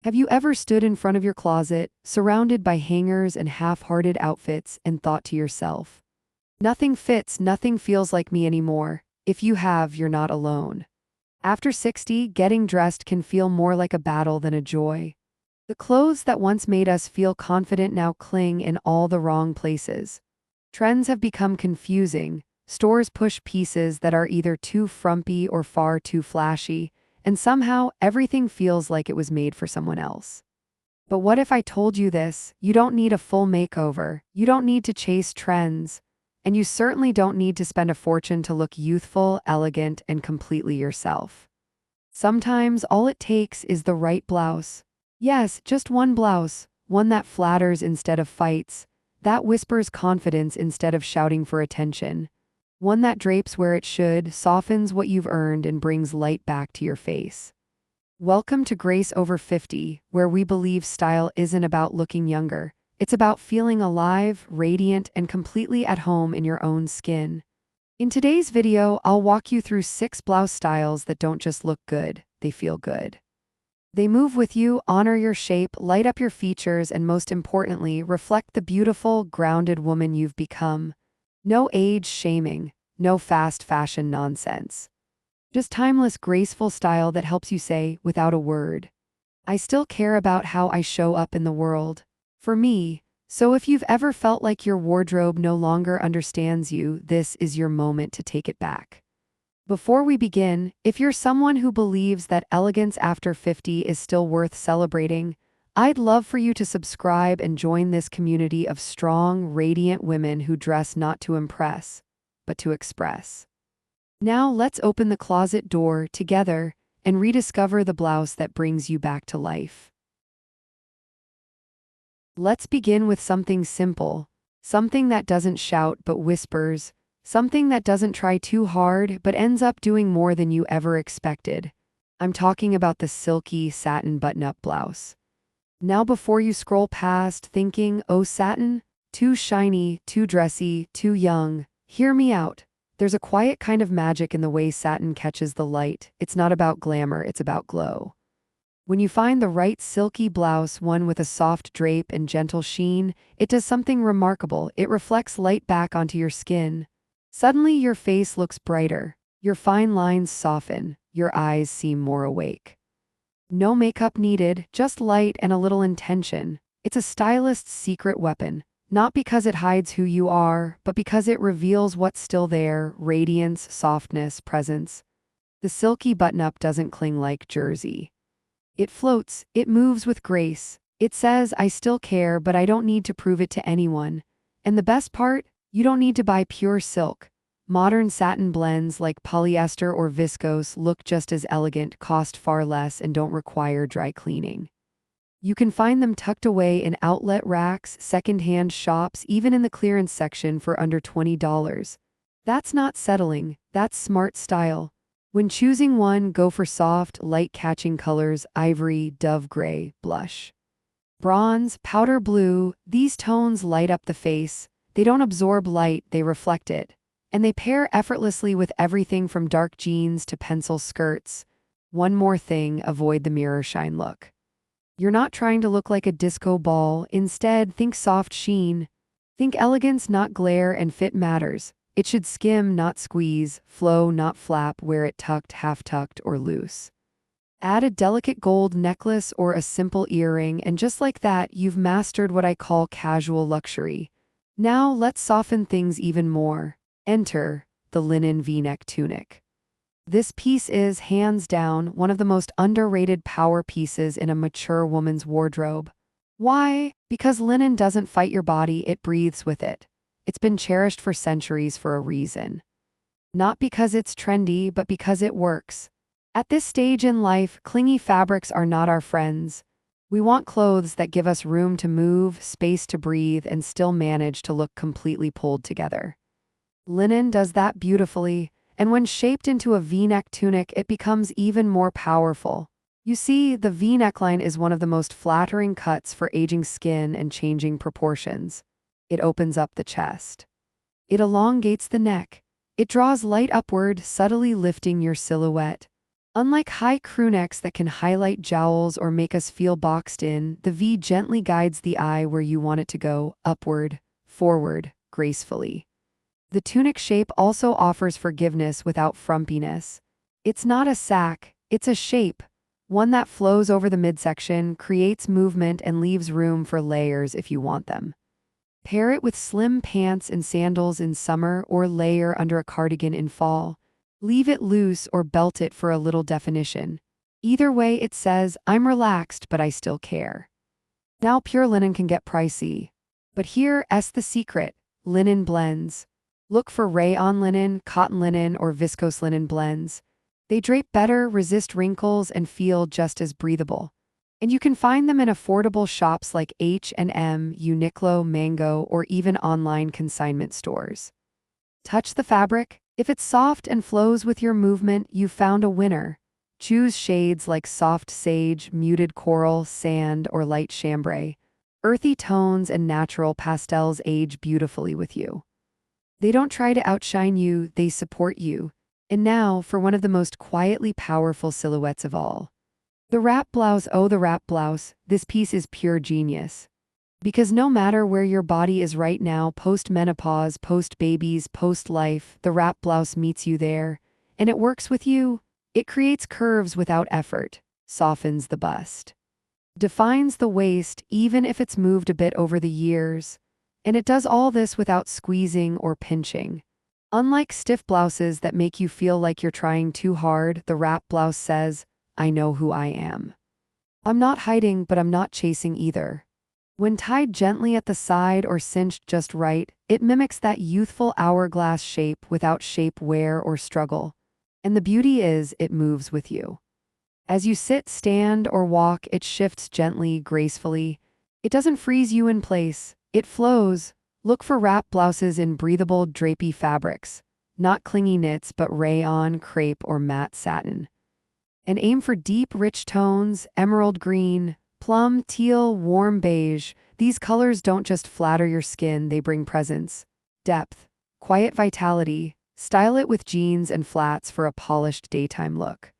Have you ever stood in front of your closet, surrounded by hangers and half-hearted outfits, and thought to yourself, nothing fits, nothing feels like me anymore? If you have, you're not alone. After 60, getting dressed can feel more like a battle than a joy. The clothes that once made us feel confident now cling in all the wrong places. Trends have become confusing. Stores push pieces that are either too frumpy or far too flashy, and somehow everything feels like it was made for someone else. But what if I told you this? You don't need a full makeover, you don't need to chase trends, and you certainly don't need to spend a fortune to look youthful, elegant, and completely yourself. Sometimes all it takes is the right blouse. Yes, just one blouse, one that flatters instead of fights, that whispers confidence instead of shouting for attention. One that drapes where it should, softens what you've earned, and brings light back to your face. Welcome to Grace Over 50, where we believe style isn't about looking younger. It's about feeling alive, radiant, and completely at home in your own skin. In today's video, I'll walk you through 6 blouse styles that don't just look good, they feel good. They move with you, honor your shape, light up your features, and most importantly, reflect the beautiful, grounded woman you've become. No age shaming, no fast fashion nonsense. Just timeless, graceful style that helps you say, without a word, I still care about how I show up in the world. For me, so if you've ever felt like your wardrobe no longer understands you, this is your moment to take it back. Before we begin, if you're someone who believes that elegance after 50 is still worth celebrating, I'd love for you to subscribe and join this community of strong, radiant women who dress not to impress, but to express. Now let's open the closet door together and rediscover the blouse that brings you back to life. Let's begin with something simple, something that doesn't shout but whispers, something that doesn't try too hard but ends up doing more than you ever expected. I'm talking about the silky satin button-up blouse. Now before you scroll past thinking, oh satin, too shiny, too dressy, too young, hear me out. There's a quiet kind of magic in the way satin catches the light. It's not about glamour, it's about glow. When you find the right silky blouse, one with a soft drape and gentle sheen, it does something remarkable. It reflects light back onto your skin. Suddenly your face looks brighter, your fine lines soften, your eyes seem more awake. No makeup needed, just light and a little intention. It's a stylist's secret weapon, not because it hides who you are, but because it reveals what's still there: radiance, softness, presence. The silky button-up doesn't cling like jersey. It floats, it moves with grace. It says, I still care, but I don't need to prove it to anyone. And the best part? You don't need to buy pure silk. Modern satin blends like polyester or viscose look just as elegant, cost far less, and don't require dry cleaning. You can find them tucked away in outlet racks, secondhand shops, even in the clearance section for under $20. That's not settling, that's smart style. When choosing one, go for soft, light-catching colors: ivory, dove gray, blush, bronze, powder blue. These tones light up the face. They don't absorb light, they reflect it. And they pair effortlessly with everything from dark jeans to pencil skirts. One more thing, avoid the mirror shine look. You're not trying to look like a disco ball. Instead, think soft sheen. Think elegance, not glare, and fit matters. It should skim, not squeeze, flow, not flap, wear it tucked, half-tucked, or loose. Add a delicate gold necklace or a simple earring, and just like that, you've mastered what I call casual luxury. Now let's soften things even more. Enter the linen V-neck tunic. This piece is, hands down, one of the most underrated power pieces in a mature woman's wardrobe. Why? Because linen doesn't fight your body, it breathes with it. It's been cherished for centuries for a reason. Not because it's trendy, but because it works. At this stage in life, clingy fabrics are not our friends. We want clothes that give us room to move, space to breathe, and still manage to look completely pulled together. Linen does that beautifully, and when shaped into a V-neck tunic, it becomes even more powerful. You see, the V neckline is one of the most flattering cuts for aging skin and changing proportions. It opens up the chest. It elongates the neck. It draws light upward, subtly lifting your silhouette. Unlike high crew necks that can highlight jowls or make us feel boxed in, the V gently guides the eye where you want it to go, upward, forward, gracefully. The tunic shape also offers forgiveness without frumpiness. It's not a sack, it's a shape, one that flows over the midsection, creates movement, and leaves room for layers if you want them. Pair it with slim pants and sandals in summer or layer under a cardigan in fall. Leave it loose or belt it for a little definition. Either way, it says, I'm relaxed, but I still care. Now pure linen can get pricey. But here's the secret: linen blends. Look for rayon linen, cotton linen, or viscose linen blends. They drape better, resist wrinkles, and feel just as breathable. And you can find them in affordable shops like H&M, Uniqlo, Mango, or even online consignment stores. Touch the fabric. If it's soft and flows with your movement, you've found a winner. Choose shades like soft sage, muted coral, sand, or light chambray. Earthy tones and natural pastels age beautifully with you. They don't try to outshine you, they support you. And now for one of the most quietly powerful silhouettes of all. The wrap blouse. Oh, the wrap blouse. This piece is pure genius. Because no matter where your body is right now, post-menopause, post-babies, post-life, the wrap blouse meets you there. And it works with you. It creates curves without effort, softens the bust, defines the waist even if it's moved a bit over the years. And it does all this without squeezing or pinching. Unlike stiff blouses that make you feel like you're trying too hard, the wrap blouse says, I know who I am. I'm not hiding, but I'm not chasing either. When tied gently at the side or cinched just right, it mimics that youthful hourglass shape without shape wear or struggle. And the beauty is, it moves with you. As you sit, stand, or walk, it shifts gently, gracefully. It doesn't freeze you in place, it flows. Look for wrap blouses in breathable, drapey fabrics, not clingy knits but rayon, crepe, or matte satin. And aim for deep, rich tones: emerald green, plum, teal, warm beige. These colors don't just flatter your skin, they bring presence, depth, quiet vitality. Style it with jeans and flats for a polished daytime look.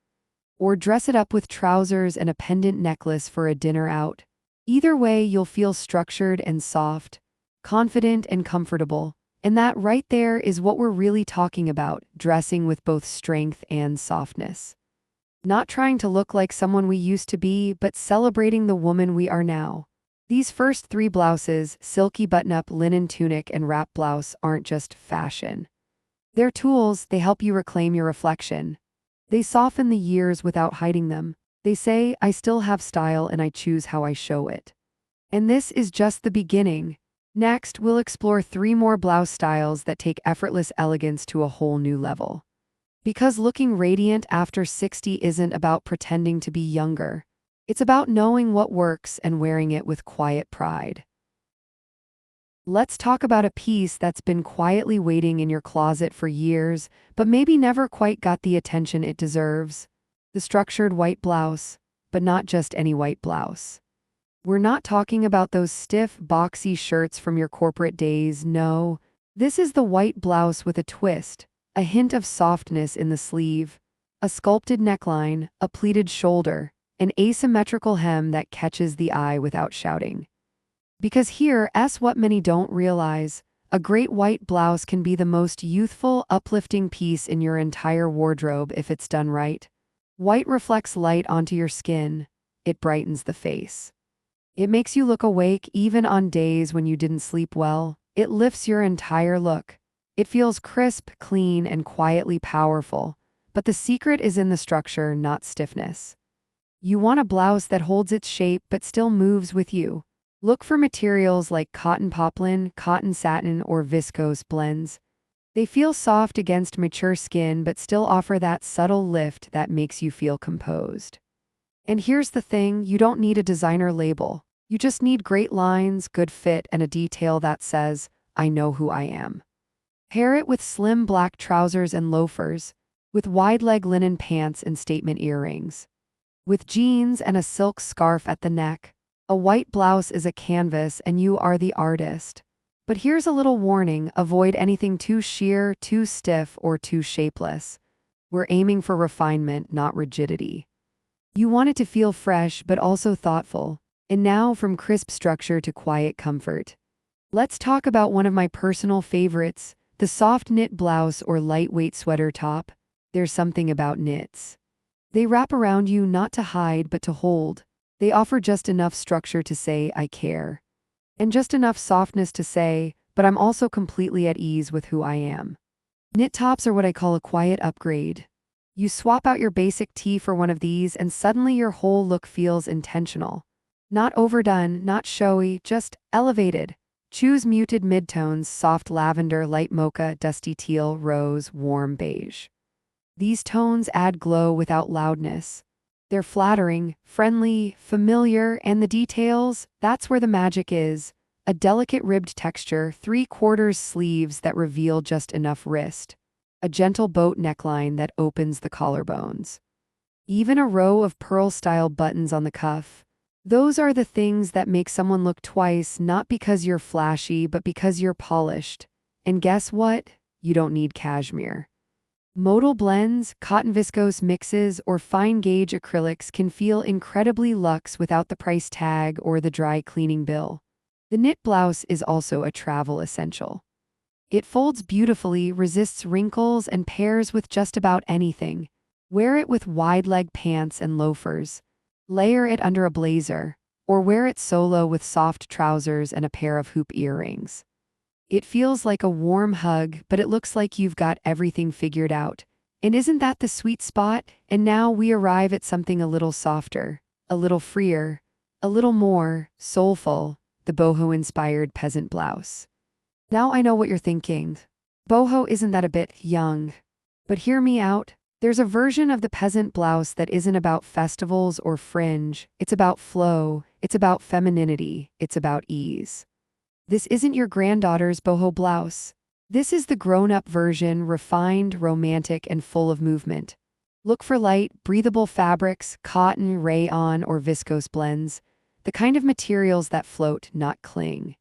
Or dress it up with trousers and a pendant necklace for a dinner out. Either way, you'll feel structured and soft, confident and comfortable. And that right there is what we're really talking about, dressing with both strength and softness. Not trying to look like someone we used to be, but celebrating the woman we are now. These first three blouses, silky button-up, linen tunic, and wrap blouse, aren't just fashion. They're tools. They help you reclaim your reflection. They soften the years without hiding them. They say, I still have style and I choose how I show it. And this is just the beginning. Next, we'll explore 3 more blouse styles that take effortless elegance to a whole new level. Because looking radiant after 60 isn't about pretending to be younger. It's about knowing what works and wearing it with quiet pride. Let's talk about a piece that's been quietly waiting in your closet for years, but maybe never quite got the attention it deserves. The structured white blouse, but not just any white blouse. We're not talking about those stiff, boxy shirts from your corporate days, no. This is the white blouse with a twist, a hint of softness in the sleeve, a sculpted neckline, a pleated shoulder, an asymmetrical hem that catches the eye without shouting. Because here's what many don't realize: a great white blouse can be the most youthful, uplifting piece in your entire wardrobe if it's done right. White reflects light onto your skin. It brightens the face. It makes you look awake even on days when you didn't sleep well. It lifts your entire look. It feels crisp, clean, and quietly powerful. But the secret is in the structure, not stiffness. You want a blouse that holds its shape but still moves with you. Look for materials like cotton poplin, cotton satin, or viscose blends. They feel soft against mature skin but still offer that subtle lift that makes you feel composed. And here's the thing, you don't need a designer label. You just need great lines, good fit, and a detail that says, I know who I am. Pair it with slim black trousers and loafers, with wide-leg linen pants and statement earrings. With jeans and a silk scarf at the neck. A white blouse is a canvas and you are the artist. But here's a little warning: avoid anything too sheer, too stiff, or too shapeless. We're aiming for refinement, not rigidity. You want it to feel fresh, but also thoughtful. And now, from crisp structure to quiet comfort. Let's talk about one of my personal favorites, the soft knit blouse or lightweight sweater top. There's something about knits. They wrap around you not to hide, but to hold. They offer just enough structure to say, I care. And just enough softness to say, but I'm also completely at ease with who I am. Knit tops are what I call a quiet upgrade. You swap out your basic tee for one of these, and suddenly your whole look feels intentional. Not overdone, not showy, just elevated. Choose muted midtones: soft lavender, light mocha, dusty teal, rose, warm beige. These tones add glow without loudness. They're flattering, friendly, familiar, and the details, that's where the magic is. A delicate ribbed texture, 3/4 sleeves that reveal just enough wrist. A gentle boat neckline that opens the collarbones. Even a row of pearl-style buttons on the cuff. Those are the things that make someone look twice, not because you're flashy, but because you're polished. And guess what? You don't need cashmere. Modal blends, cotton viscose mixes, or fine-gauge acrylics can feel incredibly luxe without the price tag or the dry cleaning bill. The knit blouse is also a travel essential. It folds beautifully, resists wrinkles, and pairs with just about anything. Wear it with wide-leg pants and loafers. Layer it under a blazer, or wear it solo with soft trousers and a pair of hoop earrings. It feels like a warm hug, but it looks like you've got everything figured out. And isn't that the sweet spot? And now we arrive at something a little softer, a little freer, a little more soulful, the boho-inspired peasant blouse. Now I know what you're thinking. Boho, isn't that a bit young? But hear me out. There's a version of the peasant blouse that isn't about festivals or fringe. It's about flow. It's about femininity. It's about ease. This isn't your granddaughter's boho blouse. This is the grown-up version, refined, romantic, and full of movement. Look for light, breathable fabrics, cotton, rayon, or viscose blends, the kind of materials that float, not cling.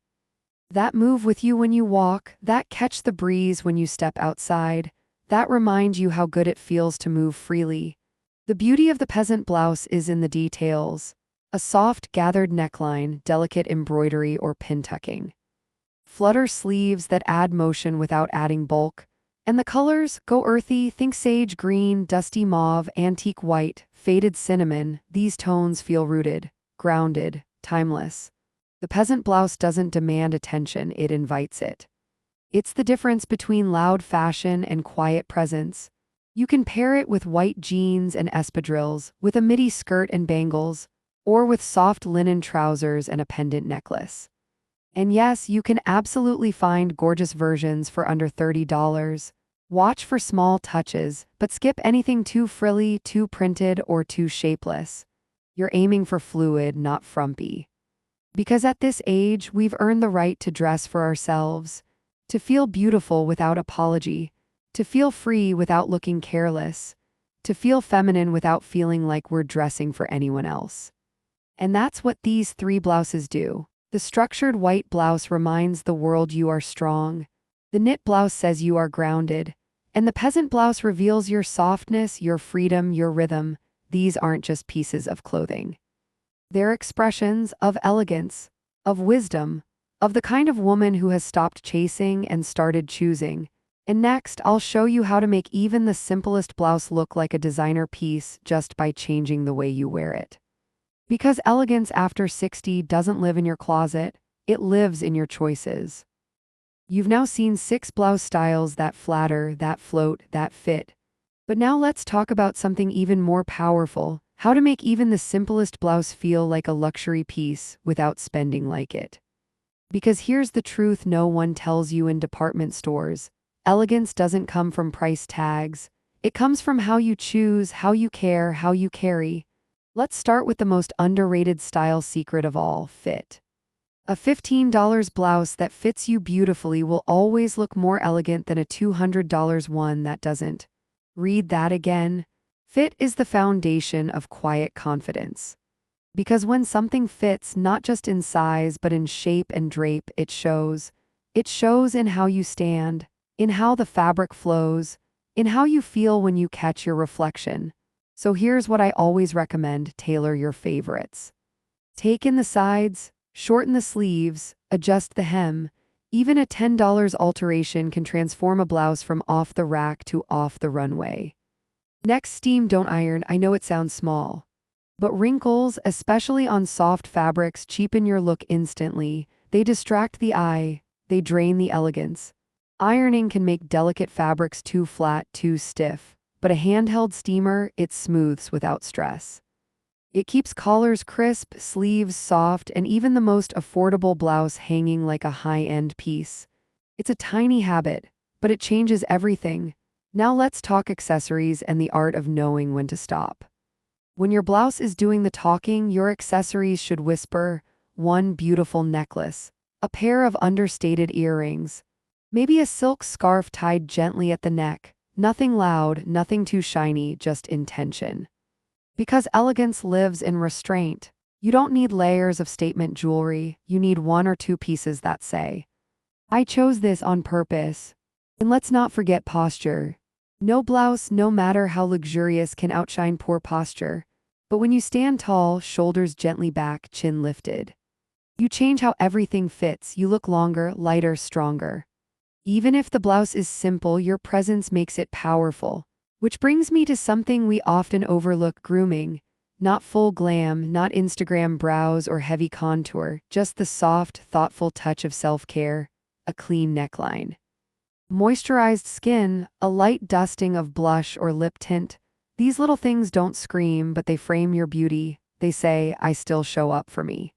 That move with you when you walk, that catch the breeze when you step outside, that remind you how good it feels to move freely. The beauty of the peasant blouse is in the details. A soft, gathered neckline, delicate embroidery or pin tucking. Flutter sleeves that add motion without adding bulk. And the colors, go earthy, think sage green, dusty mauve, antique white, faded cinnamon. These tones feel rooted, grounded, timeless. The peasant blouse doesn't demand attention, it invites it. It's the difference between loud fashion and quiet presence. You can pair it with white jeans and espadrilles, with a midi skirt and bangles, or with soft linen trousers and a pendant necklace. And yes, you can absolutely find gorgeous versions for under $30. Watch for small touches, but skip anything too frilly, too printed, or too shapeless. You're aiming for fluid, not frumpy. Because at this age, we've earned the right to dress for ourselves, to feel beautiful without apology, to feel free without looking careless, to feel feminine without feeling like we're dressing for anyone else. And that's what these 3 blouses do. The structured white blouse reminds the world you are strong. The knit blouse says you are grounded. And the peasant blouse reveals your softness, your freedom, your rhythm. These aren't just pieces of clothing. They're expressions of elegance, of wisdom, of the kind of woman who has stopped chasing and started choosing. And next, I'll show you how to make even the simplest blouse look like a designer piece just by changing the way you wear it. Because elegance after 60 doesn't live in your closet, it lives in your choices. You've now seen 6 blouse styles that flatter, that float, that fit. But now let's talk about something even more powerful: how to make even the simplest blouse feel like a luxury piece without spending like it. Because here's the truth no one tells you in department stores: elegance doesn't come from price tags. It comes from how you choose, how you care, how you carry. Let's start with the most underrated style secret of all: fit. A $15 blouse that fits you beautifully will always look more elegant than a $200 one that doesn't. Read that again. Fit is the foundation of quiet confidence. Because when something fits not just in size but in shape and drape, it shows. It shows in how you stand, in how the fabric flows, in how you feel when you catch your reflection. So here's what I always recommend: tailor your favorites. Take in the sides, shorten the sleeves, adjust the hem. Even a $10 alteration can transform a blouse from off the rack to off the runway. Next, steam, don't iron. I know it sounds small, but wrinkles, especially on soft fabrics, cheapen your look instantly. They distract the eye, they drain the elegance. Ironing can make delicate fabrics too flat, too stiff, but a handheld steamer, it smooths without stress. It keeps collars crisp, sleeves soft, and even the most affordable blouse hanging like a high-end piece. It's a tiny habit, but it changes everything. Now let's talk accessories and the art of knowing when to stop. When your blouse is doing the talking, your accessories should whisper: one beautiful necklace, a pair of understated earrings, maybe a silk scarf tied gently at the neck. Nothing loud, nothing too shiny, just intention. Because elegance lives in restraint. You don't need layers of statement jewelry, you need one or two pieces that say, "I chose this on purpose." And let's not forget posture. No blouse, no matter how luxurious, can outshine poor posture. But when you stand tall, shoulders gently back, chin lifted, you change how everything fits. You look longer, lighter, stronger. Even if the blouse is simple, your presence makes it powerful. Which brings me to something we often overlook: grooming. Not full glam, not Instagram brows or heavy contour, just the soft, thoughtful touch of self-care: a clean neckline, moisturized skin, a light dusting of blush or lip tint. These little things don't scream, but they frame your beauty. They say, "I still show up for me."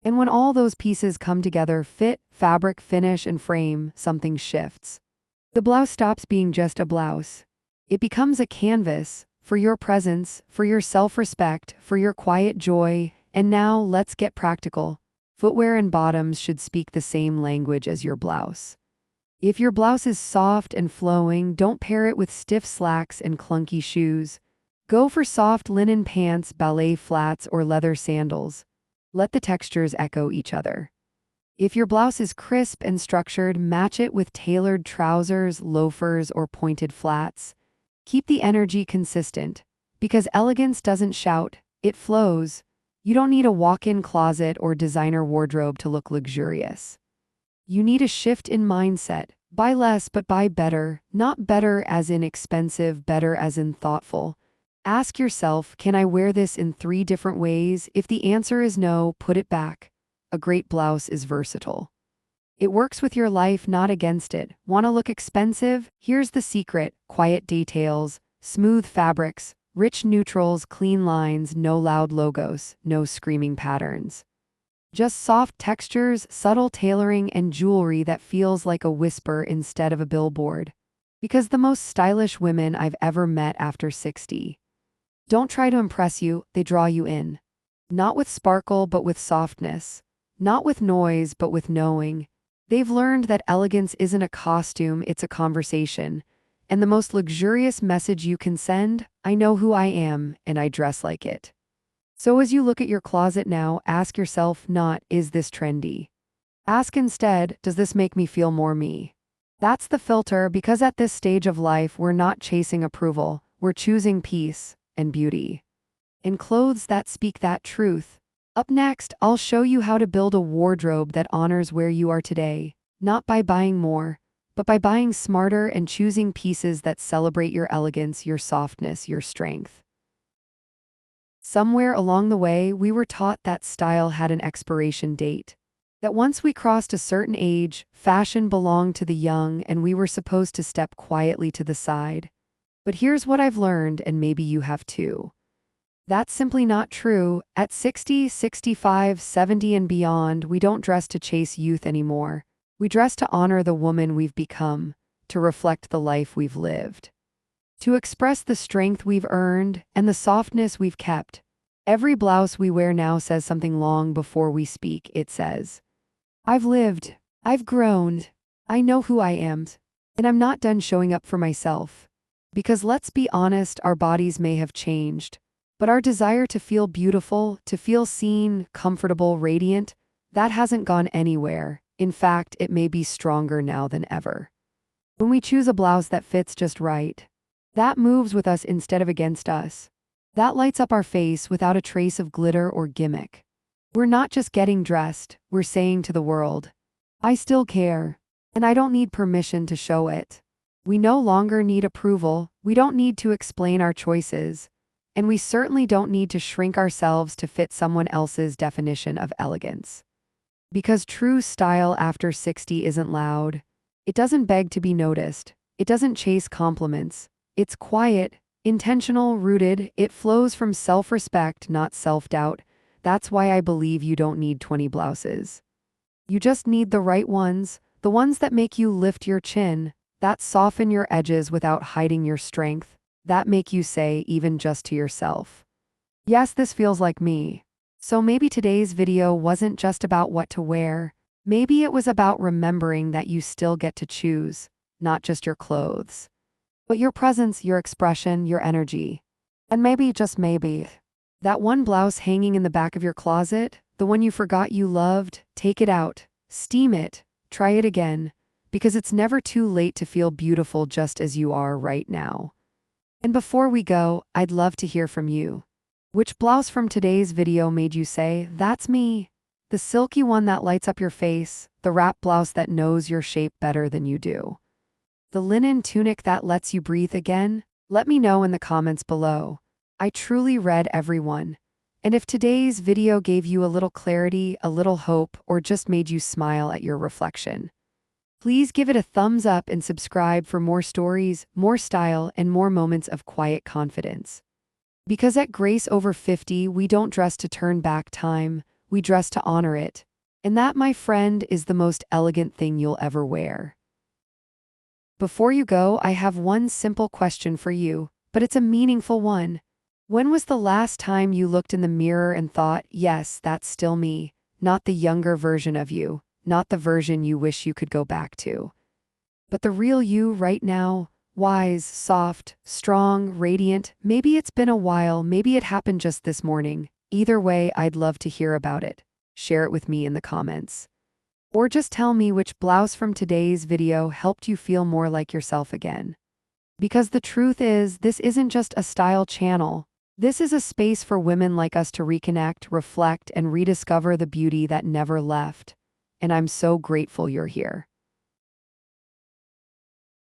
And when all those pieces come together, fit, fabric, finish, and frame, something shifts. The blouse stops being just a blouse. It becomes a canvas for your presence, for your self-respect, for your quiet joy. And now let's get practical. Footwear and bottoms should speak the same language as your blouse. If your blouse is soft and flowing, don't pair it with stiff slacks and clunky shoes. Go for soft linen pants, ballet flats, or leather sandals. Let the textures echo each other. If your blouse is crisp and structured, match it with tailored trousers, loafers, or pointed flats. Keep the energy consistent, because elegance doesn't shout, it flows. You don't need a walk-in closet or designer wardrobe to look luxurious. You need a shift in mindset. Buy less but buy better, not better as in expensive, better as in thoughtful. Ask yourself, can I wear this in 3 different ways? If the answer is no, put it back. A great blouse is versatile. It works with your life, not against it. Want to look expensive? Here's the secret: quiet details, smooth fabrics, rich neutrals, clean lines, no loud logos, no screaming patterns. Just soft textures, subtle tailoring, and jewelry that feels like a whisper instead of a billboard. Because the most stylish women I've ever met after 60 don't try to impress you, they draw you in. Not with sparkle, but with softness. Not with noise, but with knowing. They've learned that elegance isn't a costume, it's a conversation. And the most luxurious message you can send: I know who I am, and I dress like it. So as you look at your closet now, ask yourself not, is this trendy? Ask instead, does this make me feel more me? That's the filter, because at this stage of life, we're not chasing approval, we're choosing peace and beauty. In clothes that speak that truth. Up next, I'll show you how to build a wardrobe that honors where you are today, not by buying more, but by buying smarter and choosing pieces that celebrate your elegance, your softness, your strength. Somewhere along the way, we were taught that style had an expiration date. That once we crossed a certain age, fashion belonged to the young and we were supposed to step quietly to the side. But here's what I've learned, and maybe you have too. That's simply not true. At 60, 65, 70 and beyond, we don't dress to chase youth anymore. We dress to honor the woman we've become, to reflect the life we've lived, to express the strength we've earned and the softness we've kept. Every blouse we wear now says something long before we speak. It says, I've lived, I've grown, I know who I am, and I'm not done showing up for myself. Because let's be honest, our bodies may have changed, but our desire to feel beautiful, to feel seen, comfortable, radiant, that hasn't gone anywhere. In fact, it may be stronger now than ever. When we choose a blouse that fits just right. That moves with us instead of against us. That lights up our face without a trace of glitter or gimmick. We're not just getting dressed, we're saying to the world, I still care, and I don't need permission to show it. We no longer need approval, we don't need to explain our choices, and we certainly don't need to shrink ourselves to fit someone else's definition of elegance. Because true style after 60 isn't loud. It doesn't beg to be noticed. It doesn't chase compliments. It's quiet, intentional, rooted. It flows from self-respect, not self-doubt. That's why I believe you don't need 20 blouses. You just need the right ones, the ones that make you lift your chin, that soften your edges without hiding your strength, that make you say even just to yourself, yes, this feels like me. So maybe today's video wasn't just about what to wear. Maybe it was about remembering that you still get to choose, not just your clothes, but your presence, your expression, your energy. And maybe, just maybe, that one blouse hanging in the back of your closet, the one you forgot you loved, take it out, steam it, try it again, because it's never too late to feel beautiful just as you are right now. And before we go, I'd love to hear from you. Which blouse from today's video made you say, that's me? The silky one that lights up your face, the wrap blouse that knows your shape better than you do, the linen tunic that lets you breathe again? Let me know in the comments below. I truly read every one. And if today's video gave you a little clarity, a little hope, or just made you smile at your reflection, please give it a thumbs up and subscribe for more stories, more style, and more moments of quiet confidence. Because at Grace Over 50, we don't dress to turn back time, we dress to honor it. And that, my friend, is the most elegant thing you'll ever wear. Before you go, I have one simple question for you, but it's a meaningful one. When was the last time you looked in the mirror and thought, yes, that's still me, not the younger version of you, not the version you wish you could go back to, but the real you right now? Wise, soft, strong, radiant. Maybe it's been a while, maybe it happened just this morning. Either way, I'd love to hear about it. Share it with me in the comments. Or just tell me which blouse from today's video helped you feel more like yourself again. Because the truth is, this isn't just a style channel. This is a space for women like us to reconnect, reflect, and rediscover the beauty that never left. And I'm so grateful you're here.